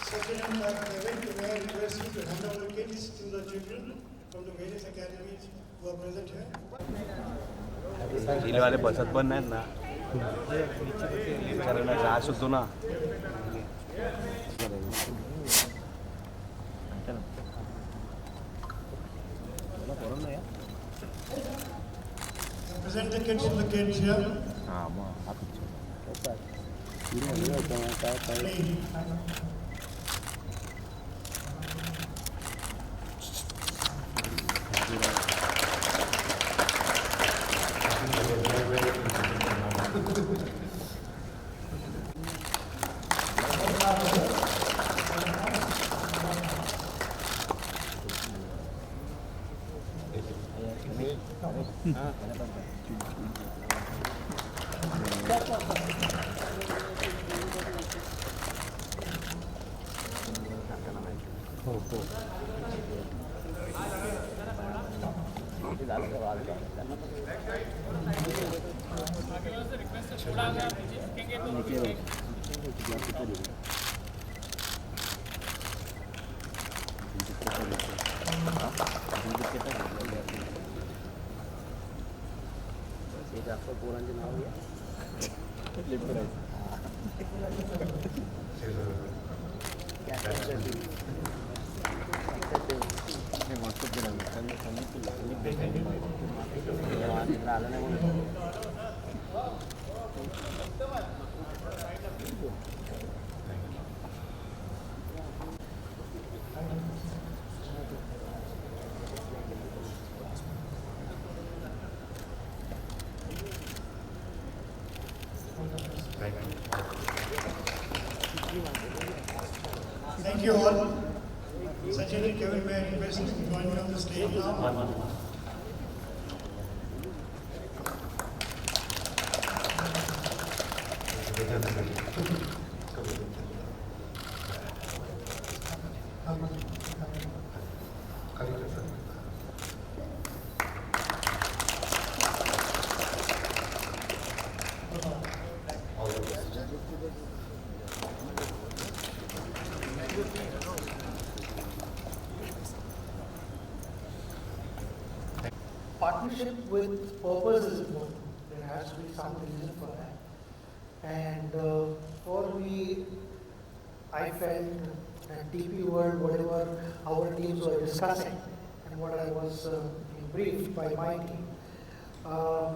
Second, Kevin, may I request you to hand over the kits to the children from the various academies who are present here? वाले बसत पण नाहीत ना लेक्चरांना त्रास होतो ना Present the kits to the kids here. Thank you all. Sachin and Kevin, may I request you to join me on the stage now? Partnership with purpose is important. There has to be some reason for that. And for me, I felt that DP World, whatever our teams were discussing and what I was being briefed by my team,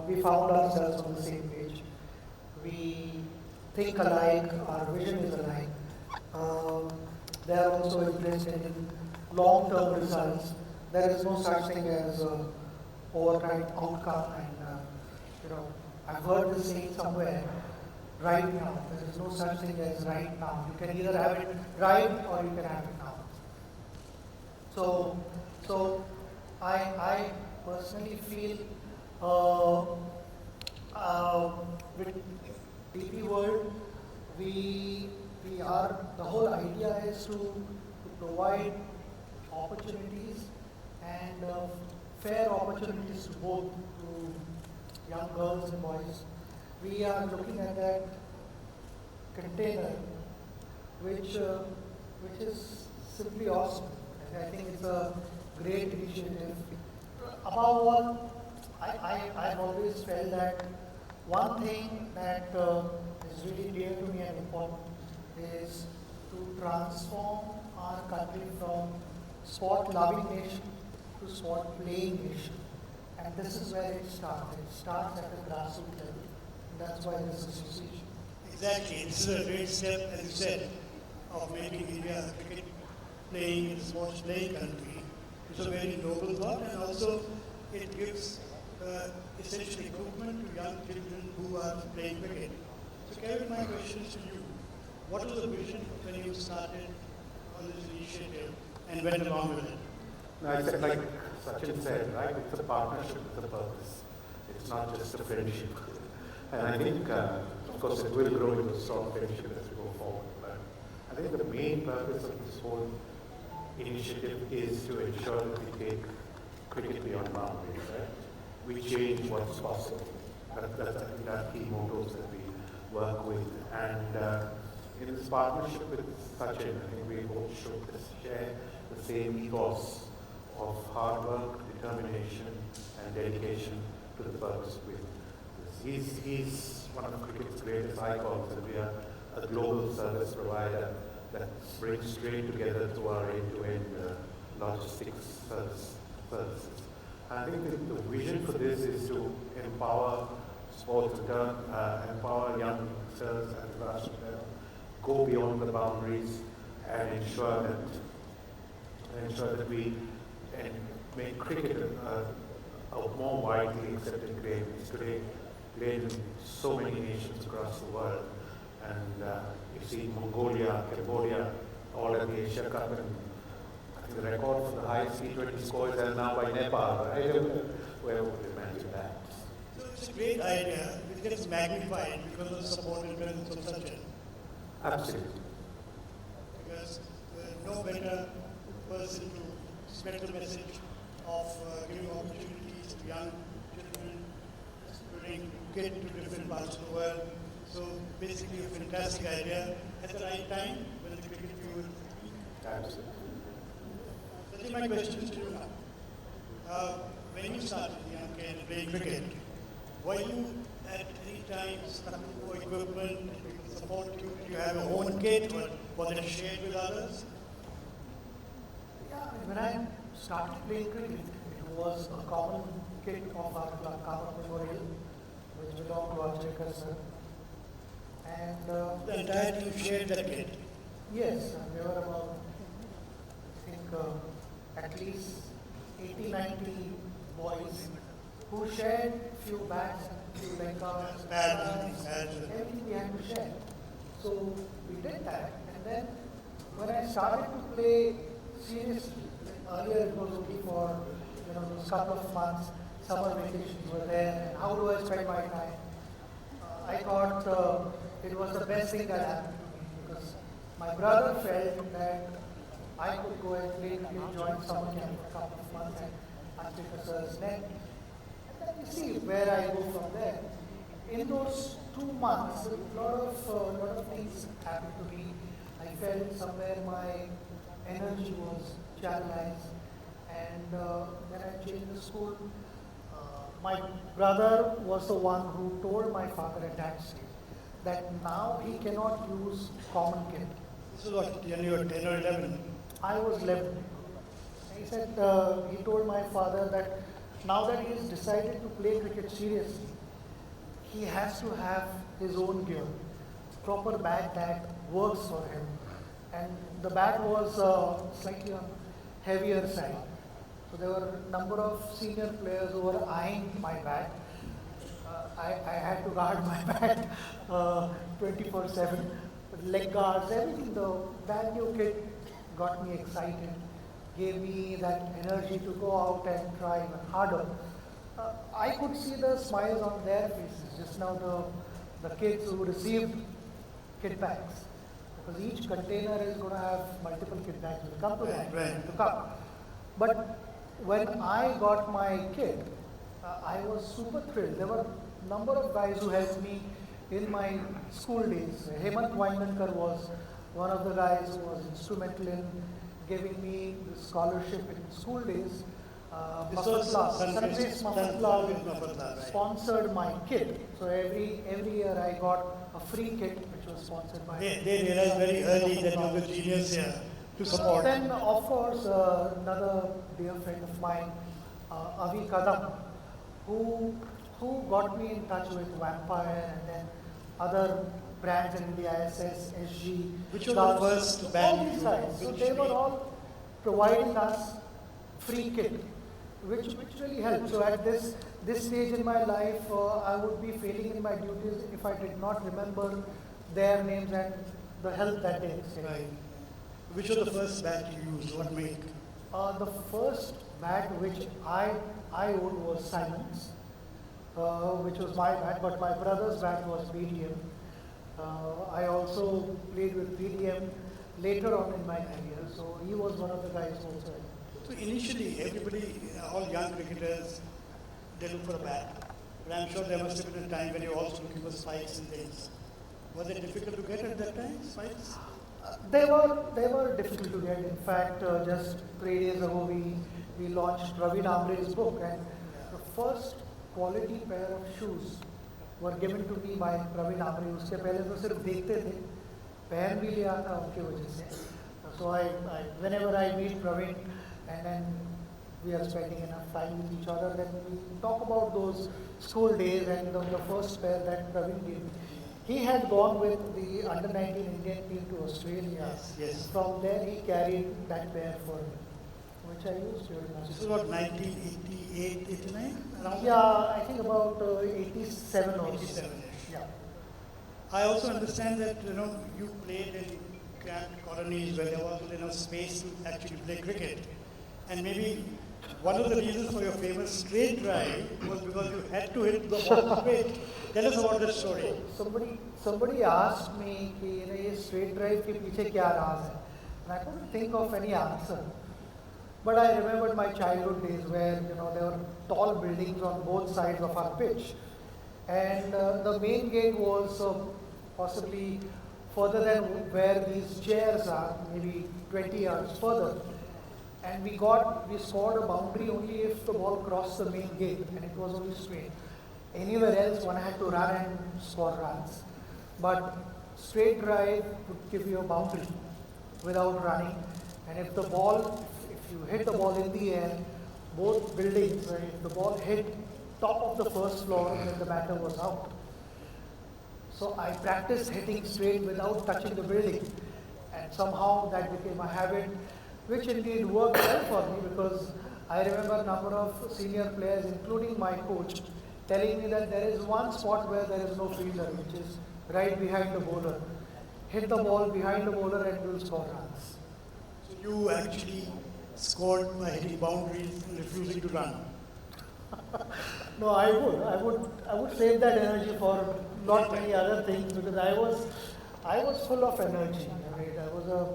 we found ourselves on the same page. We think alike, our vision is alike. They are also interested in long-term results. There is no such thing as overnight outcome, and I've heard this saying somewhere, right now. There is no such thing as right now. You can either have it right or you can have it now. So I personally feel with DP World, we are, the whole idea is to provide opportunities and fair opportunities to both, to young girls and boys. We are looking at that container, which is simply awesome. I think it's a great initiative. Above all, I've always felt that one thing that is really dear to me and important is to transform our country from sport-loving nation to sport-playing nation. And this is where it starts. It starts at the grassroots level. And that's why this association. Exactly. This is a great step, as you said, of making India a cricket playing and sports playing country. It's a very noble thought, and also it gives essential equipment to young children who are playing cricket. So Kevin, my question is to you. What was the vision when you started on this initiative and went along with it? No, it's like Sachin said, right? It's a partnership with a purpose. It's not just a friendship. And I think, of course, it will grow into a strong friendship as we go forward. But I think the main purpose of this whole initiative is to ensure that we take cricket beyond boundaries, right? We change what's possible. That's I think our key mottos that we work with. And in this partnership with Sachin, I think we both share the same ethos of hard work, determination, and dedication to the purpose with this. He's one of cricket's greatest icons, and we are a global service provider that brings straight together to our end-to-end logistics services. I think the vision for this is to empower sports, empower youngsters and for us to go beyond the boundaries and ensure that we make cricket a more widely accepted game. It's today played in so many nations across the world, and you see Mongolia, Cambodia, all at the Asia Cup, and I think the record for the highest T20 score is held now by Nepal, right? Where would you imagine that? So it's a great idea, which gets magnified because of the support and presence of Sachin. Absolutely. Because no better person to spread the message of giving opportunities to young children to get to different parts of the world. So basically a fantastic idea at the right time when the cricket viewer. Absolutely. That is my question to you now. When you started young and playing cricket, were you at any time stuck for equipment and people support you? Did you have your own kit or was it shared with others? Yeah, when I started playing cricket, it was a common kit of our club Memorial, which belonged to our Jaker sir. And The entire team shared that kit. yes, there were about, I think, at least 80, 90 boys who shared few bags and few leg guards, Pads. everything we had to share. So we did that, and then when I started to play seriously, earlier it was only for those couple of months, summer vacations were there, and how do I spend my time? I thought it was the best thing that happened to me because my brother felt that I could go and play cricket, join summer camp for a couple of months and take a sir's net. And then you see where I go from there. In those 2 months, a lot of things happened to me. I felt somewhere my energy was channelized, and when I changed the school, my brother was the one who told my father at that stage that now he cannot use common kit. This is what, when you were 10 or 11? I was 11. He said, he told my father that now that he has decided to play cricket seriously, he has to have his own gear, proper bat that works for him. And the bat was slightly on heavier side. So there were a number of senior players who were eyeing my bat. I had to guard my bat 24/7. Leg guards, everything, the brand new kit got me excited, gave me that energy to go out and try even harder. I could see the smiles on their faces. Just now the kids who received kit bags, because each container is going to have multiple kit bags will come to that Right. to come. But when I got my kit, I was super thrilled. There were a number of guys who helped me in my school days. Hemant Vaingankar was one of the guys who was instrumental in giving me the scholarship in school days. This was Sandesh Mafatlal right. sponsored my kit. So every year I got a free kit which was sponsored by They realized very early that you were the genius here to support. Then, of course, another dear friend of mine, Avi Kadam, who got me in touch with Vampire and then other brands in the ISS, SG. Which was the first band all these you- guys. So which they were we- all providing us free kit, which really helped. So at this stage in my life, I would be failing in my duties if I did not remember their names and the help that they extended. Right. Which was the first bat you used? What make? The first bat which I owned was Simon's, which was my bat, but my brother's bat was BDM. I also played with BDM later on in my career, so he was one of the guys who also. So initially, everybody, all young cricketers, they look for a bat. But I'm sure there must have been a time when you're also looking for spikes and things. Was it difficult to get at that time, spikes? They were difficult to get. In fact, just 3 days ago we launched Praveen Amre's book, and the first quality pair of shoes were given to me by Praveen Amre. उसके पहले तो सिर्फ देखते थे, पहन भी लिया था उनकी वजह से. So I whenever I meet Praveen and then we are spending enough time with each other, then we talk about those school days and the first pair that Praveen gave me. He had gone with the under-19 Indian team to Australia. Yes. From there, he carried that pair for me, which I used during my This is about 1988, 89? Around Yeah, I think about 87 or 87. Yeah. I also understand that you played in camp colonies where there wasn't enough space to actually play cricket, and maybe one of the reasons for your famous straight drive was because you had to hit the ball straight. Tell us about that story. Somebody asked me कि ये straight drive के पीछे क्या राज है, and I couldn't think of any answer. But I remembered my childhood days where there were tall buildings on both sides of our pitch, and the main gate was possibly further than where these chairs are, maybe 20 yards further. And we scored a boundary only if the ball crossed the main gate, and it was only straight. Anywhere else, one had to run and score runs. But straight drive would give you a boundary without running. And if you hit the ball in the air, both buildings, if the ball hit top of the first floor, then the batter was out. So I practiced hitting straight without touching the building, and somehow that became a habit, which indeed worked well for me, because I remember a number of senior players, including my coach, telling me that there is one spot where there is no fielder, which is right behind the bowler. Hit the ball behind the bowler and you'll score runs. So you actually scored by hitting boundaries and refusing to run. No, I would save that energy for not many other things, because I was full of energy. Right? I was a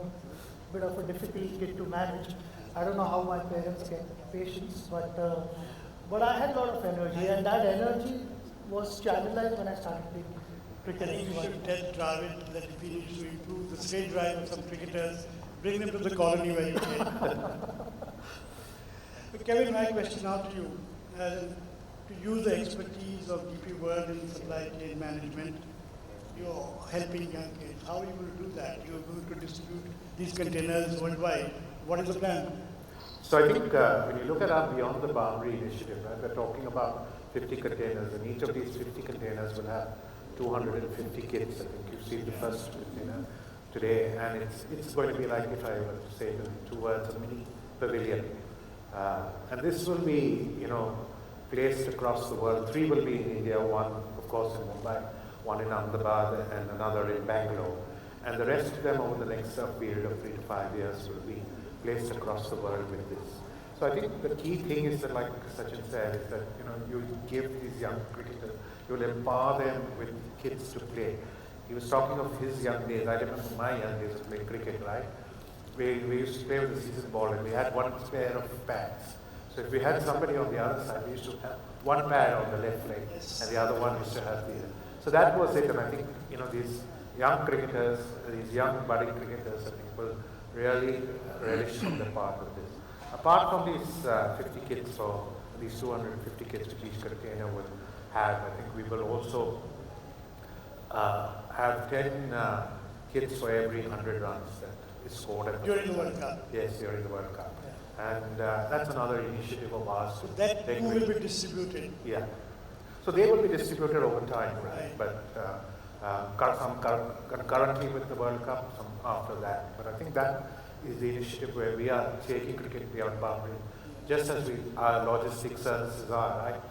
bit of a difficult kid to manage. I don't know how my parents kept patience, but I had a lot of energy, and that energy was channelized when I started playing I cricket. think you should tell Dravid that if he needs to improve the straight drive of some cricketers, bring them to the colony where you played. Kevin, my question now to you. To use the expertise of DP World in supply chain management, you're helping young kids. How are you going to do that? You're going to distribute these containers worldwide. What is the plan? So I think when you look at our Beyond the Boundary initiative, right, we're talking about 50 containers, and each of these 50 containers will have 250 kits. I think you've seen the first container today, and it's going to be like, if I were to say it in 2 words, a mini pavilion. And this will be, placed across the world. 3 will be in India, 1, of course, in Mumbai, 1 in Ahmedabad, and another in Bangalore. And the rest of them over the next period of 3 to 5 years will be placed across the world with this. So I think the key thing is that, like Sachin said, is that you give these young cricketers, you'll empower them with kids to play. He was talking of his young days. I remember my young days of playing cricket, right? We used to play with the season ball, and we had 1 pair of pads. So if we had somebody on the other side, we used to have 1 pad on the left leg, and the other one used to have the other. So that was it, and I think these young cricketers, these young budding cricketers, I think will really relish the part of this. Apart from these 50 kits, or these 250 kits which each container will have, I think we will also have 10 kits for every 100 runs that is scored at During the World Cup. Yes, during the World Cup. And that's another initiative of ours. So that too will be distributed. Yeah. So they will be distributed over time, right? But some currently with the World Cup, some after that. But I think that is the initiative where we are taking cricket beyond boundary, just as our logistics services are, right?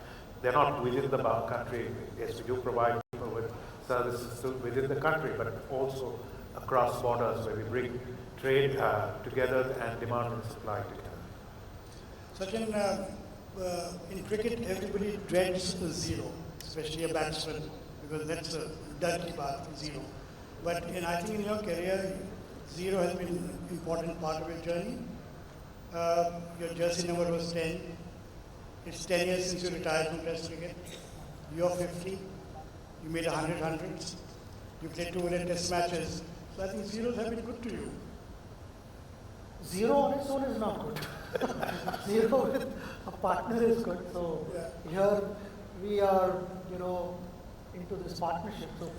They're not within the country. Yes, we do provide people with services within the country, but also across borders where we bring trade together and demand and supply together. Sachin, in cricket, everybody dreads a 0, especially a batsman, because that's a dirty part, 0. But I think in your career, 0 has been an important part of your journey. Your jersey number was 10. It's 10 years since you retired from Test cricket. You're 50. You made 100 hundreds. You played 200 test matches. So I think zeros have been good to you. Zero on its own is not good. Zero with a partner is good. So here we are, into this partnership. So,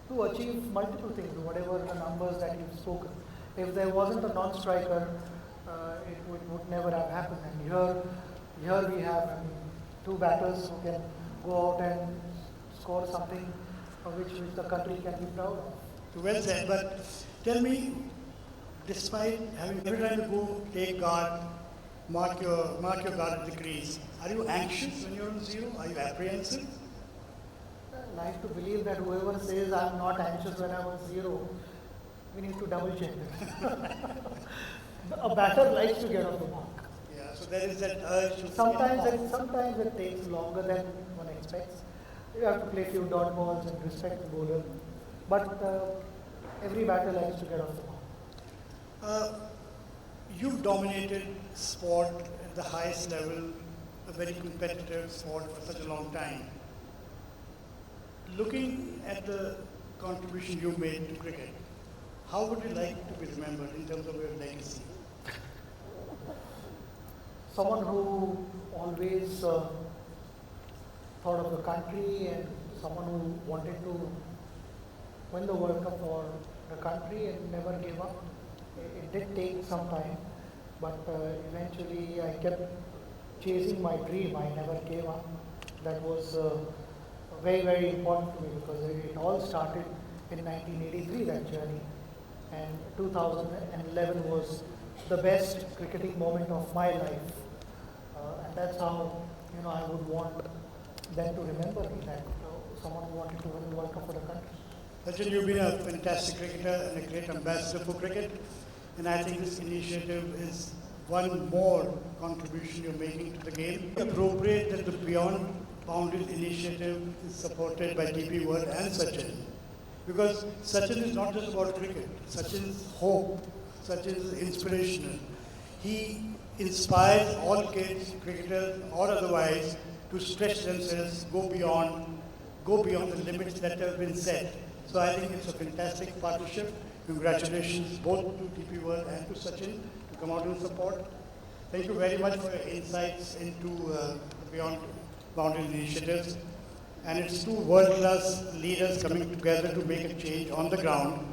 to achieve multiple things, whatever the numbers that you've spoken. If there wasn't a non-striker, it would never have happened. And here we have two batters who can go out and score something which the country can be proud of. Well said, but tell me, despite having every time you go take guard, mark your guard at the crease, are you anxious when you're on zero? Are you apprehensive? I like to believe that whoever says I'm not anxious when I'm on zero, we need to double check that. A batter likes to get off the mark. Yeah, so there is that urge to Sometimes it takes longer than one expects. You have to play few dot balls and respect the bowler. But every batter likes to get off the mark. You've dominated sport at the highest level, a very competitive sport for such a long time. Looking at the contribution you made to cricket, how would you like to be remembered in terms of your legacy? Someone who always thought of the country and someone who wanted to win the World Cup for the country and never gave up. It did take some time, but eventually I kept chasing my dream. I never gave up. That was very, very important to me because it all started in 1983, that journey. And 2011 was the best cricketing moment of my life. And that's how, I would want them to remember me, that someone who wanted to win the World Cup for the country. Sachin, you've been a fantastic cricketer and a great ambassador for cricket. And I think this initiative is one more contribution you're making to the game. It's appropriate that the Beyond Boundaries initiative is supported by DP World and Sachin. Because Sachin is not just about cricket. Sachin's hope, Sachin is inspirational. He inspires all kids, cricketers or otherwise, to stretch themselves, go beyond the limits that have been set. So I think it's a fantastic partnership. Congratulations both to DP World and to Sachin to come out and support. Thank you very much for your insights into the Beyond Boundaries initiatives. And it's two world-class leaders coming together to make a change on the ground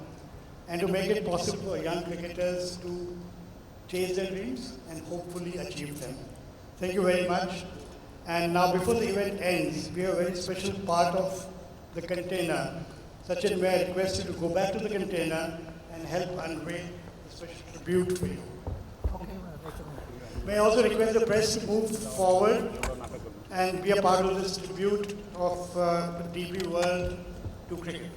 and to make it possible for young cricketers to chase their dreams and hopefully achieve them. Thank you very much. And now before the event ends, we have a very special part of the container. Sachin, may I request you to go back to the container and help unveil a special tribute for you. May I also request the press to move forward and be a part of this tribute of the DP World to cricket.